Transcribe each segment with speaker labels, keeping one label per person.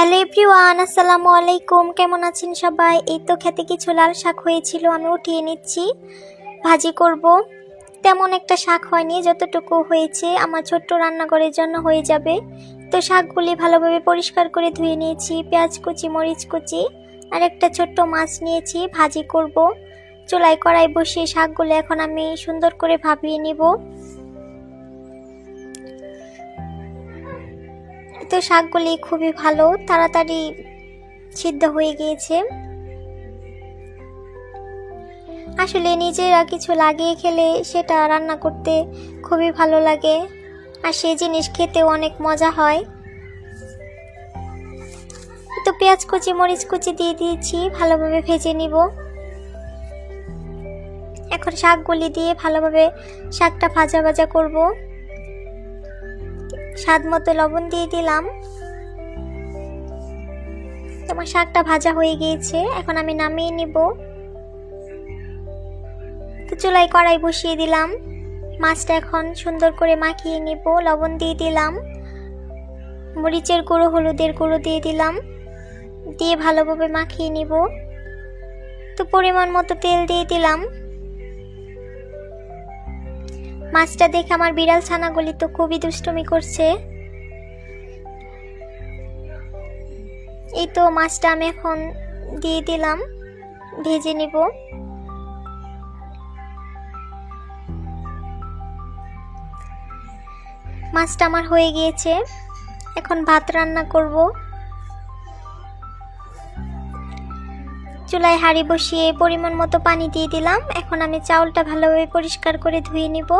Speaker 1: Hello everyone, আসসালামু আলাইকুম। কেমন আছেন সবাই? এই তো খেতে কিছু লাল শাক হয়েছিল, আমি উঠিয়ে নিচ্ছি, ভাজি করব। তেমন একটা শাক হয়নি, যতটুকু হয়েছে আমার ছোট্ট রান্নাঘরের জন্য হয়ে যাবে। তো শাকগুলি ভালোভাবে পরিষ্কার করে ধুয়ে নিয়েছি, পেঁয়াজ কুচি, মরিচ কুচি আর একটা ছোট্ট মাছ নিয়েছি, ভাজি করব। চুলায় কড়াই বসিয়ে শাকগুলো এখন আমি সুন্দর করে ভাপিয়ে নিব। তো শাকগুলি খুবই ভালো, তাড়াতাড়ি সিদ্ধ হয়ে গিয়েছে। আসলে নিজেরা কিছু লাগিয়ে খেলে সেটা রান্না করতে খুবই ভালো লাগে, আর সেই জিনিস খেতেও অনেক মজা হয়। তো পেঁয়াজ কুচি, মরিচ কুচি দিয়ে দিয়েছি, ভালোভাবে ভেজে নিব। এখন শাকগুলি দিয়ে ভালোভাবে শাকটা ভাজা ভাজা করব। স্বাদ মতো লবণ দিয়ে দিলাম। তোমার শাকটা ভাজা হয়ে গিয়েছে, এখন আমি নামিয়ে নিব। তো চুলায় কড়াই বসিয়ে দিলাম, মাছটা এখন সুন্দর করে মাখিয়ে নিব। লবণ দিয়ে দিলাম, মরিচের গুঁড়ো, হলুদের গুঁড়ো দিয়ে দিলাম, দিয়ে ভালোভাবে মাখিয়ে নিব। তো পরিমাণ মতো তেল দিয়ে দিলাম। মাছটা দেখে আমার বিড়াল ছানাগুলি তো খুবই দুষ্টুমি করছে। এই তো মাছটা আমি এখন দিয়ে দিলাম, ভেজে নিব। মাছটা আমার হয়ে গিয়েছে, এখন ভাত রান্না করব। চুলায় হাঁড়ি বসিয়ে পরিমাণ মতো পানি দিয়ে দিলাম। এখন আমি চাউলটা ভালোভাবে পরিষ্কার করে ধুয়ে নিব।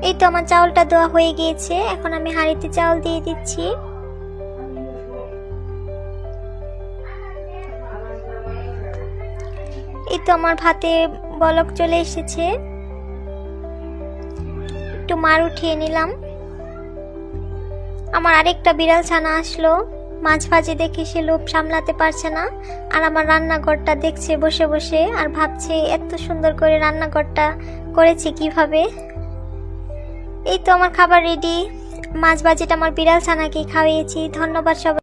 Speaker 1: এই তো আমার চাউলটা দেওয়া হয়ে গিয়েছে, এখন আমি হাঁড়িতে চাউল দিয়ে দিচ্ছি। এই তো আমার ভাতে বলক চলে এসেছে, একটু মার উঠিয়ে নিলাম। আমার আরেকটা বিড়াল ছানা আসলো, মাছ ভাজি দেখে সে লোভ সামলাতে পারছে না, আর আমার রান্নাঘরটা দেখছে বসে বসে, আর ভাবছে এত সুন্দর করে রান্নাঘরটা করেছে কিভাবে। এই তো আমার খাবার রেডি, মাছ ভাজিটা আমার বিড়াল ছানাকে খাওয়িয়েছি। ধন্যবাদ সবাই।